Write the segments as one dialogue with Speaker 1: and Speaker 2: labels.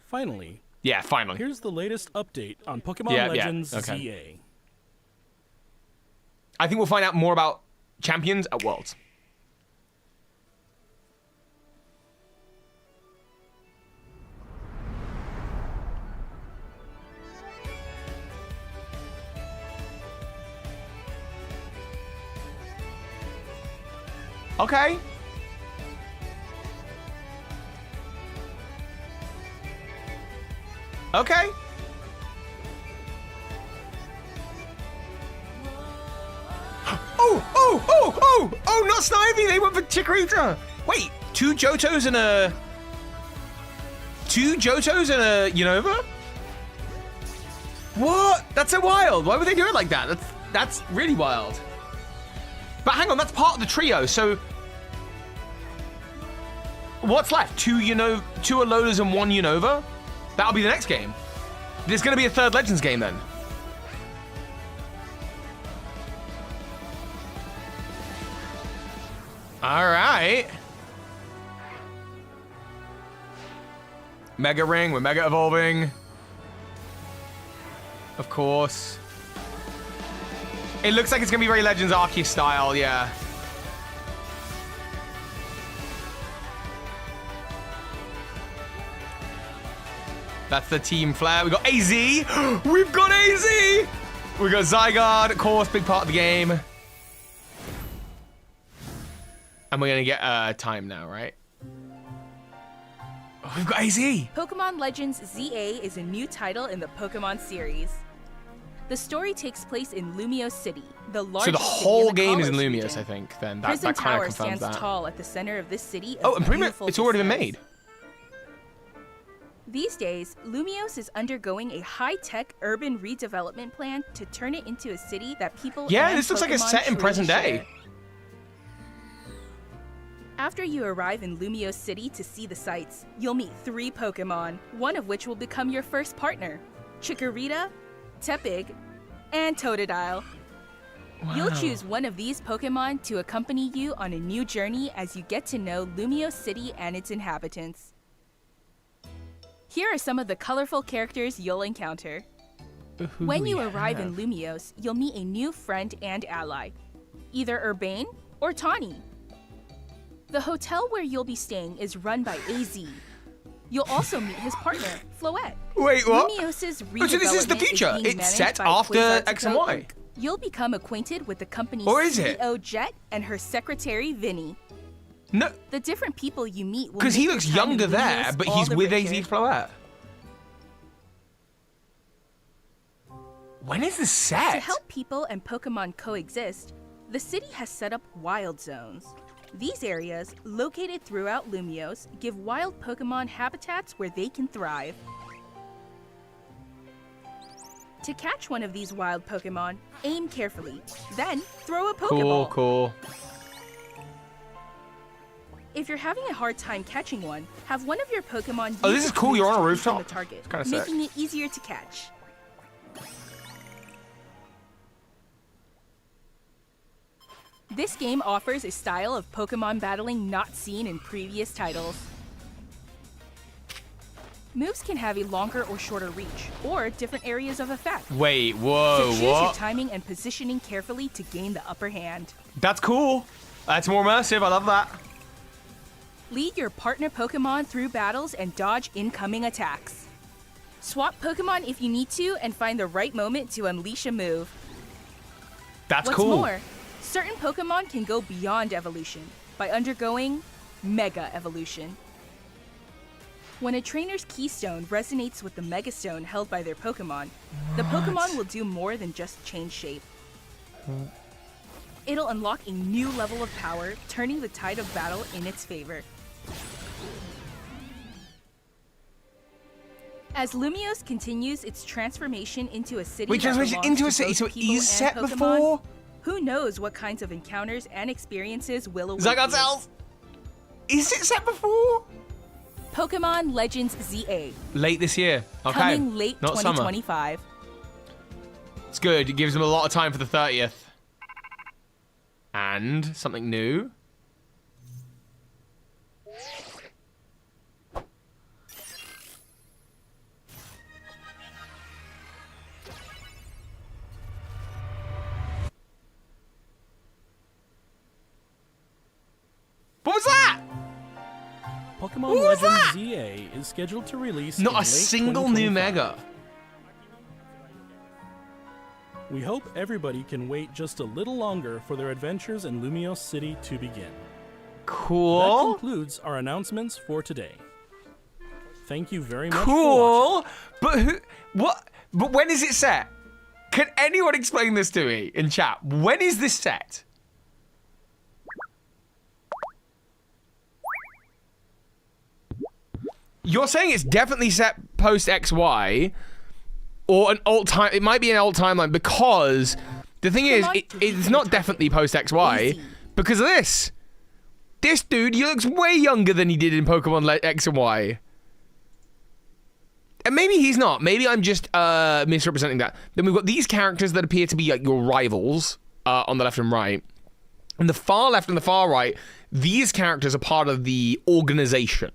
Speaker 1: Finally.
Speaker 2: Yeah, finally.
Speaker 1: Here's the latest update on Pokemon Legends ZA.
Speaker 2: I think we'll find out more about champions at Worlds. Okay. Okay. Oh, not Snivy. They went for Chikorita. Wait, two Johtos and a Unova? What? That's so wild. Why would they do it like that? That's really wild. But hang on, that's part of the trio, so what's left? Two Alolas and one Unova? That'll be the next game. There's gonna be a third Legends game then. Alright. Mega Ring, we're Mega Evolving. Of course. It looks like it's gonna be very Legends Arceus style, yeah. That's the team flair. We got AZ. We've got AZ. We got Zygarde, of course, big part of the game. And we're gonna get time now, right? Oh, we've got AZ.
Speaker 3: Pokemon Legends ZA is a new title in the Pokemon series. The story takes place in Lumiose City, the largest
Speaker 2: So the
Speaker 3: city
Speaker 2: whole
Speaker 3: in the
Speaker 2: game is in
Speaker 3: Kalos
Speaker 2: Lumiose,
Speaker 3: region.
Speaker 2: I think. Then that
Speaker 3: Prison
Speaker 2: kind of
Speaker 3: Tower
Speaker 2: confirms
Speaker 3: stands
Speaker 2: that.
Speaker 3: tall at the center of this city.
Speaker 2: Oh, and pretty much it's already been made.
Speaker 3: These days, Lumiose is undergoing a high-tech urban redevelopment plan to turn it into a city that people
Speaker 2: Yeah,
Speaker 3: and
Speaker 2: this looks like it's
Speaker 3: Pokemon
Speaker 2: set in
Speaker 3: truly
Speaker 2: present day.
Speaker 3: share. After you arrive in Lumiose City to see the sights, you'll meet 3 Pokemon, one of which will become your first partner: Chikorita, Tepig, and Totodile.
Speaker 2: Wow.
Speaker 3: You'll choose one of these Pokemon to accompany you on a new journey as you get to know Lumiose City and its inhabitants. Here are some of the colorful characters you'll encounter. When you arrive in Lumiose, you'll meet a new friend and ally, either Urbane or Tawny. The hotel where you'll be staying is run by AZ. You'll also meet his partner, Floette.
Speaker 2: Wait, what?
Speaker 3: Lumiose's
Speaker 2: Oh, so this is the
Speaker 3: redevelopment
Speaker 2: future.
Speaker 3: being
Speaker 2: It's
Speaker 3: managed
Speaker 2: set
Speaker 3: by
Speaker 2: after
Speaker 3: Quasartico
Speaker 2: X and Y.
Speaker 3: Inc. You'll become acquainted with the company's
Speaker 2: Or is it?
Speaker 3: CEO Jet and her secretary Vinny.
Speaker 2: No,
Speaker 3: The different people you meet will
Speaker 2: because he
Speaker 3: make
Speaker 2: looks
Speaker 3: your time in
Speaker 2: younger there,
Speaker 3: Lumiose
Speaker 2: but
Speaker 3: all
Speaker 2: he's
Speaker 3: the
Speaker 2: with
Speaker 3: richer.
Speaker 2: AZ Floette. When is this set?
Speaker 3: To help people and Pokemon coexist, the city has set up wild zones. These areas, located throughout Lumiose, give wild Pokemon habitats where they can thrive. To catch one of these wild Pokemon, aim carefully, then throw a Pokeball.
Speaker 2: Cool.
Speaker 3: If you're having a hard time catching one, have one of your Pokemon use
Speaker 2: Oh, this is
Speaker 3: its
Speaker 2: cool, you're on a
Speaker 3: moves to become
Speaker 2: rooftop.
Speaker 3: the target,
Speaker 2: It's kinda sick.
Speaker 3: making it easier to catch. This game offers a style of Pokemon battling not seen in previous titles. Moves can have a longer or shorter reach, or different areas of effect.
Speaker 2: Wait,
Speaker 3: So
Speaker 2: whoa,
Speaker 3: choose your
Speaker 2: what?
Speaker 3: timing and positioning carefully to gain the upper hand.
Speaker 2: That's cool. That's more immersive. I love that.
Speaker 3: Lead your partner Pokemon through battles and dodge incoming attacks. Swap Pokemon if you need to and find the right moment to unleash a move.
Speaker 2: That's
Speaker 3: What's
Speaker 2: cool.
Speaker 3: more, certain Pokemon can go beyond evolution by undergoing Mega Evolution. When a trainer's keystone resonates with the Mega Stone held by their Pokemon, the Pokemon will do more than just change shape. It'll unlock a new level of power, turning the tide of battle in its favor. As Lumiose continues its transformation into a city
Speaker 2: Wait,
Speaker 3: that
Speaker 2: transformation
Speaker 3: belongs
Speaker 2: into
Speaker 3: to
Speaker 2: a city,
Speaker 3: both
Speaker 2: so it
Speaker 3: people
Speaker 2: is
Speaker 3: and
Speaker 2: set
Speaker 3: Pokemon,
Speaker 2: before?
Speaker 3: who knows what kinds of encounters and experiences will await
Speaker 2: Zygarde
Speaker 3: you.
Speaker 2: cells. Is it set before?
Speaker 3: Pokemon Legends ZA,
Speaker 2: Late this year. Okay.
Speaker 3: coming late
Speaker 2: Not summer.
Speaker 3: 2025.
Speaker 2: It's good. It gives them a lot of time for the 30th. And something new.
Speaker 1: Pokemon Legends ZA is scheduled to release
Speaker 2: Not
Speaker 1: in
Speaker 2: a
Speaker 1: late
Speaker 2: single new
Speaker 1: 2025.
Speaker 2: Mega.
Speaker 1: We hope everybody can wait just a little longer for their adventures in Lumiose City to begin. That
Speaker 2: Cool.
Speaker 1: concludes our announcements for today. Thank you very much for watching.
Speaker 2: Cool. But who? What? But when is it set? Can anyone explain this to me in chat? When is this set? You're saying it's definitely set post XY or an alt time. It might be an alt timeline because the thing is, it's not definitely post XY because of this. This dude, he looks way younger than he did in Pokemon X and Y. And maybe he's not. Maybe I'm just misrepresenting that. Then we've got these characters that appear to be like your rivals on the left and right. On the far left and the far right, these characters are part of the organization.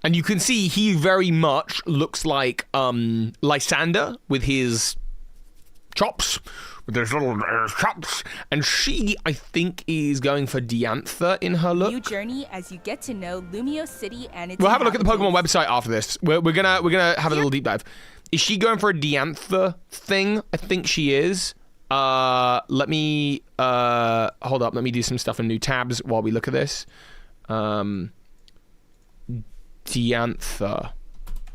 Speaker 2: And you can see he very much looks like Lysander with his chops. With those little chops. And she, I think, is going for Diantha in her look.
Speaker 3: New journey as you get to know Lumiose City and its
Speaker 2: We'll have a look at the Pokemon
Speaker 3: inhabitants.
Speaker 2: website after this. We're gonna have a little deep dive. Is she going for a Diantha thing? I think she is. Let me hold up. Let me do some stuff in new tabs while we look at this. Diantha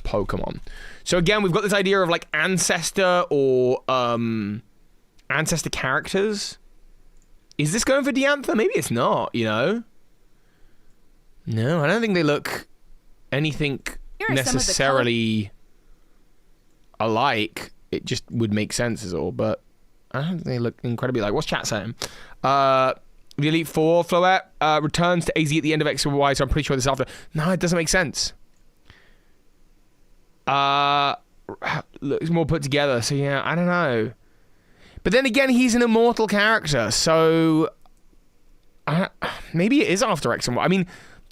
Speaker 2: Pokemon. So again, we've got this idea of like ancestor or ancestor characters. Is this going for Diantha? Maybe it's not, you know? No, I don't think they look anything necessarily alike. It just would make sense is all, but I don't think they look incredibly alike. What's chat saying? The Elite Four, Floette, returns to AZ at the end of X and Y, so I'm pretty sure this is after. No, it doesn't make sense. Looks more put together, so yeah, I don't know. But then again, he's an immortal character, so maybe it is after X and Y. I mean,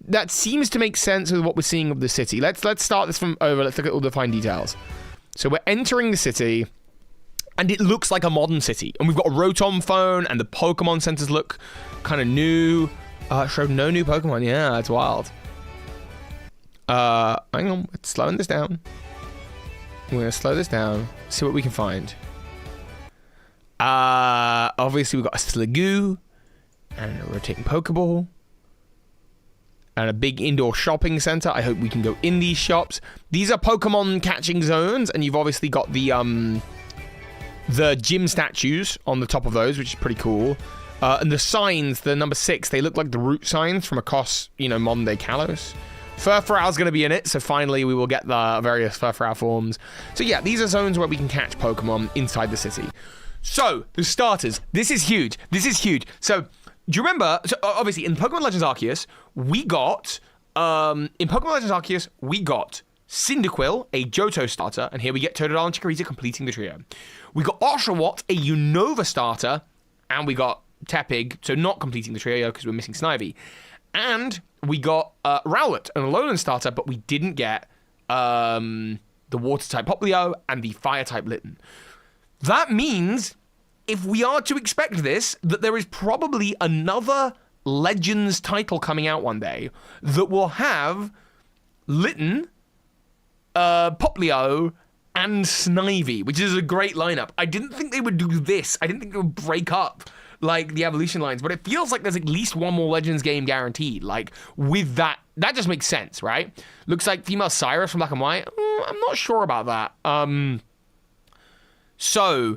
Speaker 2: that seems to make sense with what we're seeing of the city. Let's start this from over. Let's look at all the fine details. So we're entering the city, and it looks like a modern city. And we've got a Rotom phone, and the Pokemon centers look kind of new. Showed no new Pokemon. Yeah, it's wild. Hang on, it's slowing this down. We're gonna slow this down, see what we can find. Obviously we've got a Sliggoo, and a rotating Pokeball, and a big indoor shopping center. I hope we can go in these shops. These are Pokemon catching zones, and you've obviously got the gym statues on the top of those, which is pretty cool. And the signs, the number 6, they look like the route signs from across, you know, modern day Kalos. Furfrow's going to be in it, so finally we will get the various Furfrow forms. So yeah, these are zones where we can catch Pokemon inside the city. So, the starters. This is huge. This is huge. So, do you remember, so obviously in Pokemon Legends Arceus, we got, Cyndaquil, a Johto starter, and here we get Totodile and Chikorita completing the trio. We got Oshawott, a Unova starter, and we got Tepig, so not completing the trio because we're missing Snivy. And we got Rowlet, an Alolan starter, but we didn't get the Water-type Poplio and the Fire-type Litten. That means, if we are to expect this, that there is probably another Legends title coming out one day that will have Litten, Poplio, and Snivy, which is a great lineup. I didn't think they would do this. I didn't think they would break up like the evolution lines, but it feels like there's at least one more Legends game guaranteed. Like with that just makes sense, right? Looks like female Cyrus from Black and White. I'm not sure about that. So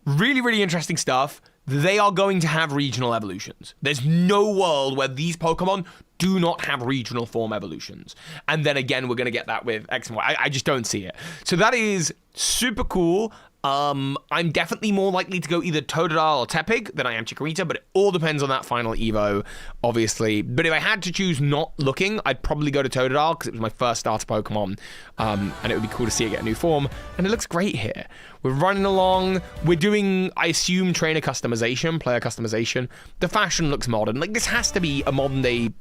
Speaker 2: really, really interesting stuff. They are going to have regional evolutions. There's no world where these Pokemon do not have regional form evolutions. And then again, we're going to get that with X and Y. I just don't see it. So that is super cool. I'm definitely more likely to go either Totodile or Tepig than I am Chikorita, but it all depends on that final Evo, obviously. But if I had to choose not looking, I'd probably go to Totodile because it was my first starter Pokemon, and it would be cool to see it get a new form. And it looks great here. We're running along. We're doing, I assume, trainer customization, player customization. The fashion looks modern. Like, this has to be a modern day.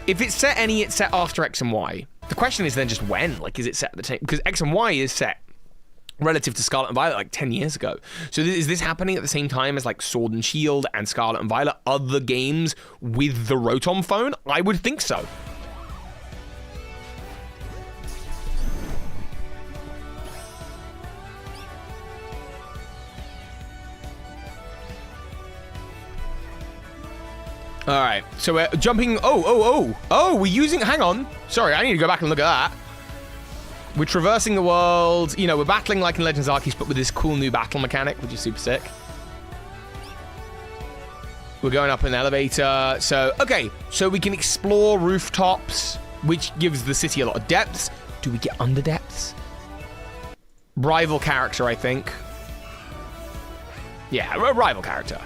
Speaker 2: If it's set it's set after X and Y. The question is then just when? Like, is it set at the time? Because X and Y is set relative to Scarlet and Violet like 10 years ago. So is this happening at the same time as like Sword and Shield and Scarlet and Violet, other games with the Rotom phone? I would think so. All right, so we're jumping. Oh, we're using. Hang on. Sorry, I need to go back and look at that. We're traversing the world. You know, we're battling like in Legends Arceus, but with this cool new battle mechanic, which is super sick. We're going up an elevator. So, okay, so we can explore rooftops, which gives the city a lot of depths. Do we get under depths? Rival character, I think. Yeah, a rival character.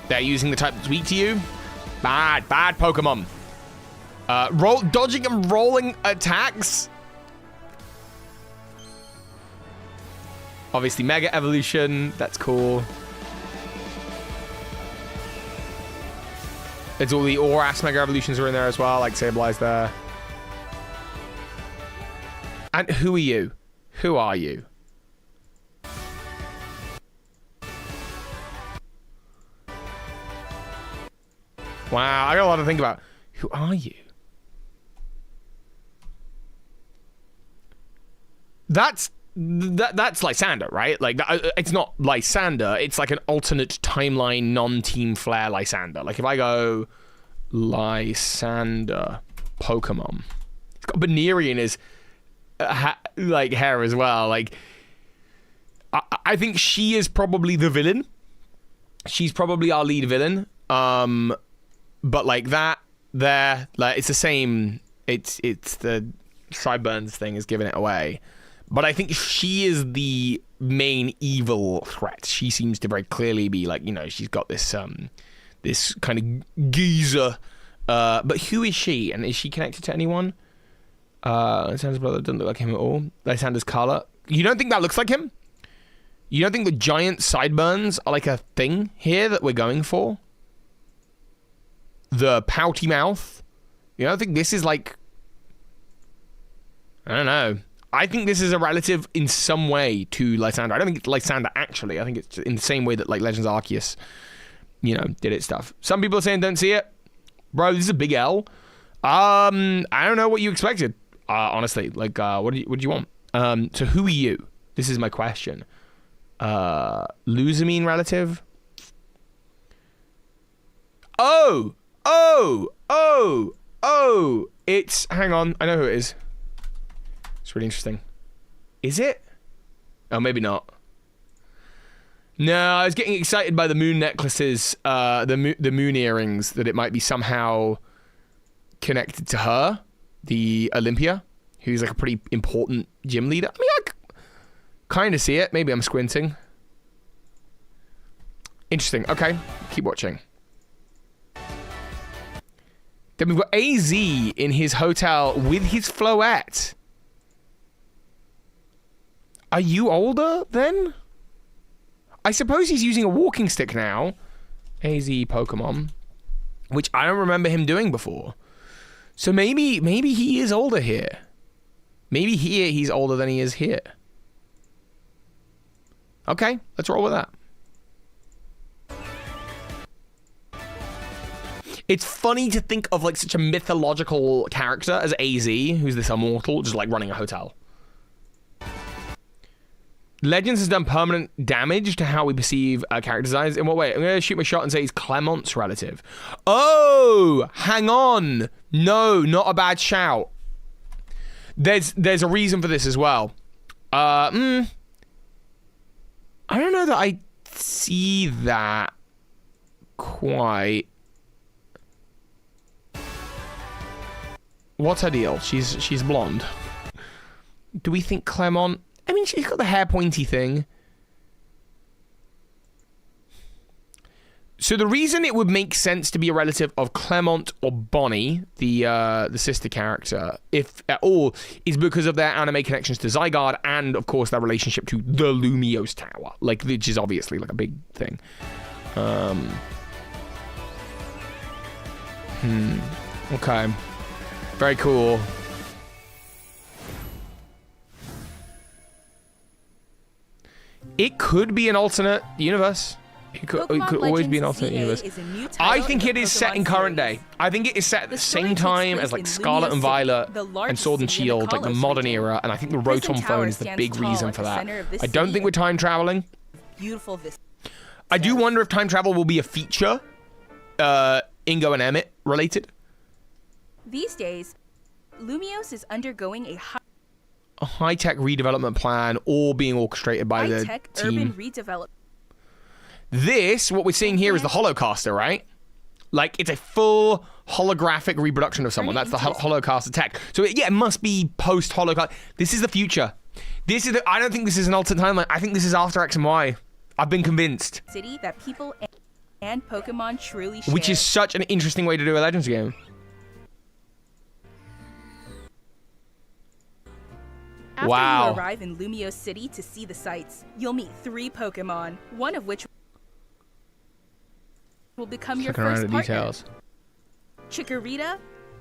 Speaker 2: They're using the type that's weak to you. Bad Pokemon. Dodging and rolling attacks. Obviously, Mega Evolution. That's cool. It's all the Aurax Mega Evolutions are in there as well, like Sableye there. And who are you? Who are you? Wow, I got a lot to think about. Who are you? That's Lysander, right? Like, it's not Lysander. It's like an alternate timeline, non-Team Flare Lysander. Like, if I go Lysander Pokemon, it's got Baneri in his like hair as well. Like, I think she is probably the villain. She's probably our lead villain. But like that, there, like it's the same. It's the Sideburns thing is giving it away. But I think she is the main evil threat. She seems to very clearly be like, you know, she's got this this kind of geezer. But who is she? And is she connected to anyone? Lysander's brother doesn't look like him at all. Lysander's color. You don't think that looks like him? You don't think the giant sideburns are like a thing here that we're going for? The pouty mouth? You don't think this is like... I don't know. I think this is a relative in some way to Lysander. I don't think it's Lysander actually. I think it's in the same way that like Legends Arceus, you know, did its stuff. Some people are saying don't see it. Bro, this is a big L. I don't know what you expected. Honestly, like, what do you want? So who are you? This is my question. Luzamine relative? Oh! It's, hang on, I know who it is. It's really interesting. Is it? Oh, maybe not. No, I was getting excited by the moon necklaces, the moon earrings, that it might be somehow connected to her, the Olympia, who's like a pretty important gym leader. I mean, I kind of see it. Maybe I'm squinting. Interesting. Okay, keep watching. Then we've got AZ in his hotel with his Floette. Are you older then? I suppose he's using a walking stick now. AZ Pokemon. Which I don't remember him doing before. So maybe he is older here. Maybe here he's older than he is here. Okay, let's roll with that. It's funny to think of like such a mythological character as AZ, who's this immortal, just like running a hotel. Legends has done permanent damage to how we perceive character designs. In what way? I'm going to shoot my shot and say he's Clement's relative. Oh, hang on. No, not a bad shout. There's a reason for this as well. I don't know that I see that quite. What's her deal? She's blonde. Do we think Clement? I mean, she's got the hair pointy thing. So the reason it would make sense to be a relative of Clement or Bonnie, the sister character, if at all, is because of their anime connections to Zygarde and, of course, their relationship to the Lumiose Tower, like, which is obviously like a big thing. Okay. Very cool. It could be an alternate universe. It could always be an alternate universe. I think it is set in current day. I think it is set at the same time as like Scarlet and Violet and Sword and Shield, like the modern era, and I think the Rotom phone is the big reason for that. I don't think we're time traveling. I do wonder if time travel will be a feature Ingo and Emmett related?
Speaker 3: These days, Lumiose is undergoing a
Speaker 2: high-tech redevelopment plan, all being orchestrated by the
Speaker 3: high-tech
Speaker 2: team.
Speaker 3: urban redevelopment.
Speaker 2: This, what we're seeing here, is the Holocaster, right? Like, it's a full holographic reproduction of someone. That's the Holocaster tech. So, yeah, it must be post-Holocaust. This is the future. I don't think this is an alternate timeline. I think this is after X and Y. I've been convinced.
Speaker 3: City that people and Pokemon truly share.
Speaker 2: Which is such an interesting way to do a Legends game.
Speaker 3: After
Speaker 2: Wow.
Speaker 3: you arrive in Lumiose City to see the sights, you'll meet 3 Pokemon, one of which will become your
Speaker 2: Looking around
Speaker 3: first
Speaker 2: at
Speaker 3: partner.
Speaker 2: details.
Speaker 3: Chikorita,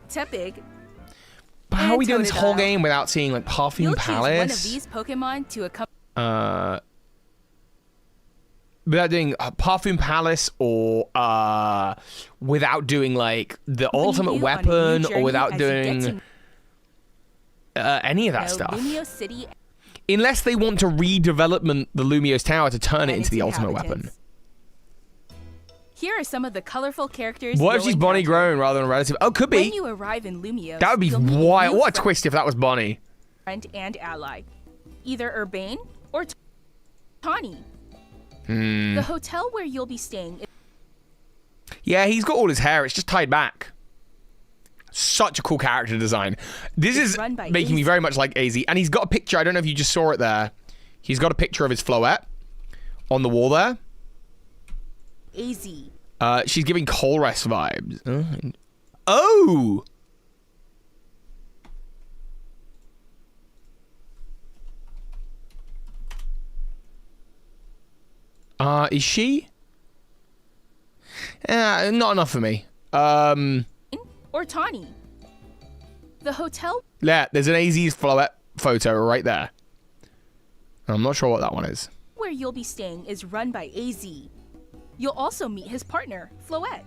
Speaker 3: Tepig,
Speaker 2: But how are we doing this whole
Speaker 3: Totodile.
Speaker 2: game without seeing, like, Parfum
Speaker 3: You'll
Speaker 2: Palace?
Speaker 3: choose one of these Pokemon to accompany.
Speaker 2: Without doing Parfum Palace or without doing, like, the ultimate
Speaker 3: you on a new
Speaker 2: weapon or
Speaker 3: journey
Speaker 2: without
Speaker 3: as you get
Speaker 2: doing
Speaker 3: to
Speaker 2: any of that
Speaker 3: know
Speaker 2: stuff.
Speaker 3: Lumiose City
Speaker 2: Unless they want to redevelopment the Lumiose Tower to turn it
Speaker 3: and
Speaker 2: into the
Speaker 3: its
Speaker 2: ultimate weapon.
Speaker 3: inhabitants. Here are some of the colorful characters.
Speaker 2: What if
Speaker 3: you'll
Speaker 2: she's Bonnie
Speaker 3: encounter.
Speaker 2: grown rather than relative? Oh, could
Speaker 3: When
Speaker 2: be.
Speaker 3: you arrive in Lumiose,
Speaker 2: That would be
Speaker 3: you'll meet a
Speaker 2: wild.
Speaker 3: new
Speaker 2: What a twist if that was Bonnie.
Speaker 3: friend and ally, either Urbane or Tawny.
Speaker 2: Hmm.
Speaker 3: The hotel where you'll be staying is
Speaker 2: Yeah, he's got all his hair. It's just tied back. Such a cool character design. This
Speaker 3: It's
Speaker 2: is
Speaker 3: run by
Speaker 2: making me
Speaker 3: AZ.
Speaker 2: very much like AZ. And he's got a picture. I don't know if you just saw it there. He's got a picture of his Floette on the wall there.
Speaker 3: AZ.
Speaker 2: She's giving Colress vibes. Oh! Is she? Not enough for me.
Speaker 3: Or Tawny. The hotel
Speaker 2: Yeah, there's an AZ's Floette photo right there. I'm not sure what that one is.
Speaker 3: where you'll be staying is run by AZ. You'll also meet his partner, Floette.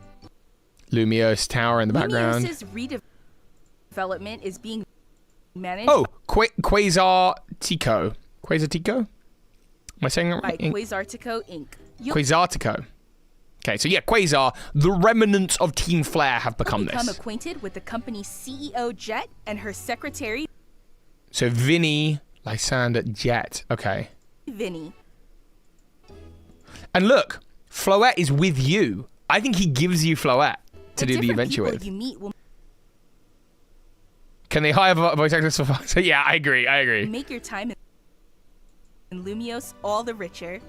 Speaker 2: Lumiose Tower in the background.
Speaker 3: Lumiose's redevelopment is being managed
Speaker 2: Oh, Quasar Tico. Quasar Tico? Am I saying that
Speaker 3: by
Speaker 2: right?
Speaker 3: Quasartico Inc. You'll
Speaker 2: Quasartico. Okay, so yeah, Quasar, the remnants of Team Flare have become
Speaker 3: become
Speaker 2: this.
Speaker 3: acquainted with the company's CEO Jet and her secretary
Speaker 2: So Vinny, Lysander, Jet. Okay.
Speaker 3: Vinny.
Speaker 2: And look, Floette is with you. I think he gives you Floette to do the
Speaker 3: different
Speaker 2: adventure
Speaker 3: people
Speaker 2: with.
Speaker 3: you meet will
Speaker 2: Can they hire voice actors for so yeah, I agree.
Speaker 3: make your time in Lumiose all the richer.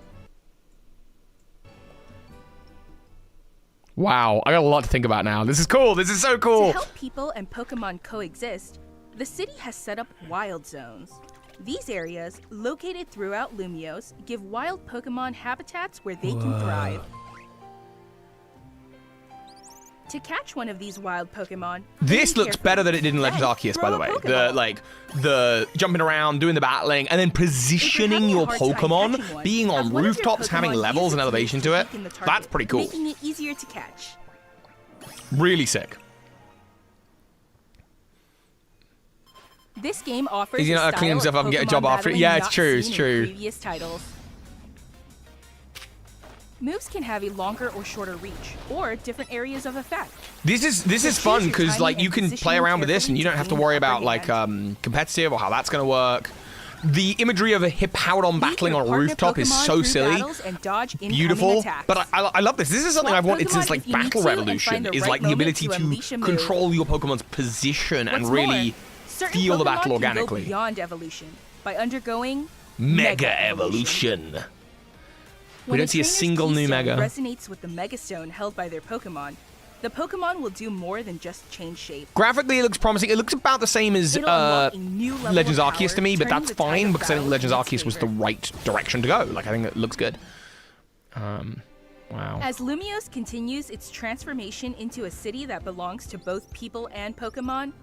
Speaker 2: Wow, I got a lot to think about now. This is cool. This is so
Speaker 3: To
Speaker 2: cool.
Speaker 3: help people and Pokemon coexist, the city has set up wild zones. These areas, located throughout Lumiose, give wild Pokemon habitats where they can thrive. To catch one of these wild Pokemon,
Speaker 2: This
Speaker 3: listen
Speaker 2: looks better than it did in
Speaker 3: carefully,
Speaker 2: Legends
Speaker 3: then
Speaker 2: Arceus, by the
Speaker 3: throw
Speaker 2: way.
Speaker 3: a Pokeball.
Speaker 2: The jumping around, doing the battling, and then positioning
Speaker 3: having a
Speaker 2: your
Speaker 3: hard time
Speaker 2: Pokemon,
Speaker 3: catching one,
Speaker 2: being
Speaker 3: have
Speaker 2: on
Speaker 3: one of your
Speaker 2: rooftops, having
Speaker 3: Pokemon
Speaker 2: levels
Speaker 3: use
Speaker 2: and
Speaker 3: its
Speaker 2: elevation
Speaker 3: moves
Speaker 2: to it.
Speaker 3: weaken the target,
Speaker 2: That's pretty cool.
Speaker 3: Making it easier to catch.
Speaker 2: Really sick.
Speaker 3: This game offers
Speaker 2: Is he
Speaker 3: a
Speaker 2: not cleaning
Speaker 3: style
Speaker 2: himself
Speaker 3: of
Speaker 2: up and get a
Speaker 3: Pokemon
Speaker 2: job after it?
Speaker 3: battling
Speaker 2: Yeah, it's
Speaker 3: not
Speaker 2: true,
Speaker 3: seen
Speaker 2: it's
Speaker 3: in
Speaker 2: true.
Speaker 3: Previous titles. Moves can have a longer or shorter reach, or different areas of effect.
Speaker 2: This is
Speaker 3: choose
Speaker 2: fun
Speaker 3: your
Speaker 2: because
Speaker 3: timing
Speaker 2: like
Speaker 3: and
Speaker 2: you can play
Speaker 3: positioning
Speaker 2: around with this and
Speaker 3: carefully
Speaker 2: you don't
Speaker 3: to
Speaker 2: have to
Speaker 3: gain
Speaker 2: worry
Speaker 3: upper
Speaker 2: about like
Speaker 3: hand.
Speaker 2: competitive or how that's gonna work. The imagery of a Hippowdon
Speaker 3: Beat
Speaker 2: battling
Speaker 3: your
Speaker 2: on a
Speaker 3: partner
Speaker 2: rooftop is
Speaker 3: Pokemon
Speaker 2: so
Speaker 3: through
Speaker 2: silly,
Speaker 3: battles and dodge incoming
Speaker 2: beautiful.
Speaker 3: attacks.
Speaker 2: But I love this. This is something
Speaker 3: Swap
Speaker 2: I've wanted
Speaker 3: Pokemon
Speaker 2: since like
Speaker 3: if you need
Speaker 2: Battle
Speaker 3: to and
Speaker 2: Revolution.
Speaker 3: find the
Speaker 2: Is
Speaker 3: right
Speaker 2: like the
Speaker 3: moment
Speaker 2: ability
Speaker 3: to unleash
Speaker 2: to
Speaker 3: a move.
Speaker 2: control your Pokemon's position and
Speaker 3: What's
Speaker 2: really
Speaker 3: more, certain
Speaker 2: feel the
Speaker 3: Pokemon
Speaker 2: battle
Speaker 3: can
Speaker 2: organically.
Speaker 3: Go beyond evolution by undergoing
Speaker 2: Mega Evolution. We
Speaker 3: When
Speaker 2: don't see a
Speaker 3: trainer's
Speaker 2: single new
Speaker 3: keystone
Speaker 2: Mega.
Speaker 3: resonates with the Mega Stone held by their Pokemon, the Pokemon will do more than just change shape.
Speaker 2: Graphically, it looks promising. It looks about the same as
Speaker 3: It'll unlock a new level
Speaker 2: Legends
Speaker 3: of
Speaker 2: Arceus
Speaker 3: power,
Speaker 2: to me, but
Speaker 3: turning
Speaker 2: that's
Speaker 3: the tide
Speaker 2: fine
Speaker 3: of
Speaker 2: because I think
Speaker 3: battle
Speaker 2: Legends
Speaker 3: in its
Speaker 2: Arceus was the
Speaker 3: favor.
Speaker 2: right direction to go. Like, I think it looks good. Wow.
Speaker 3: As Lumiose continues its transformation into a city that belongs to both people and Pokemon,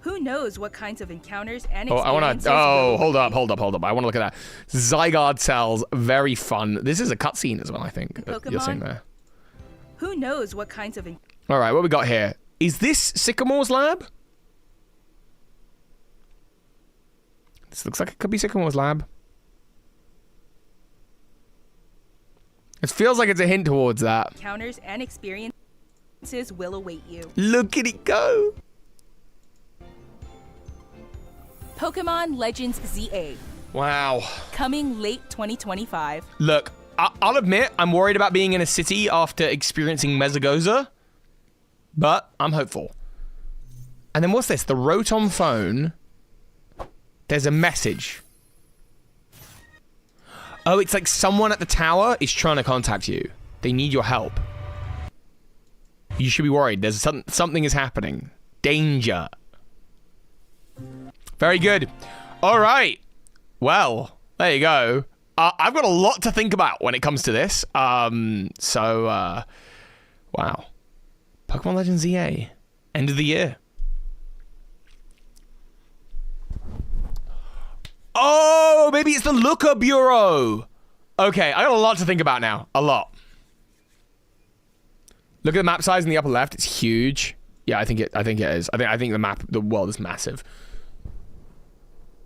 Speaker 3: who knows what kinds of encounters and
Speaker 2: Oh, I want
Speaker 3: experiences
Speaker 2: to. Oh,
Speaker 3: will
Speaker 2: hold
Speaker 3: await.
Speaker 2: up. I want to look at that. Zygarde cells, very fun. This is a cutscene as well, I think. You're saying
Speaker 3: Pokemon?
Speaker 2: there.
Speaker 3: Who knows what kinds of
Speaker 2: All right, what we got here? Is this Sycamore's lab? This looks like it could be Sycamore's lab. It feels like it's a hint towards that.
Speaker 3: encounters and experiences experiences will await you.
Speaker 2: Look at it go.
Speaker 3: Pokemon Legends ZA,
Speaker 2: Wow.
Speaker 3: coming late 2025.
Speaker 2: Look, I'll admit I'm worried about being in a city after experiencing Mesagoza, but I'm hopeful. And then what's this? The Rotom phone. There's a message. Oh, it's like someone at the tower is trying to contact you. They need your help. You should be worried. There's something is happening. Danger. Very good. All right. Well, there you go. I've got a lot to think about when it comes to this. Wow. Pokemon Legends EA. End of the year. Oh, maybe it's the Looker Bureau. Okay, I got a lot to think about now. A lot. Look at the map size in the upper left. It's huge. Yeah, I think it is. I think the world is massive.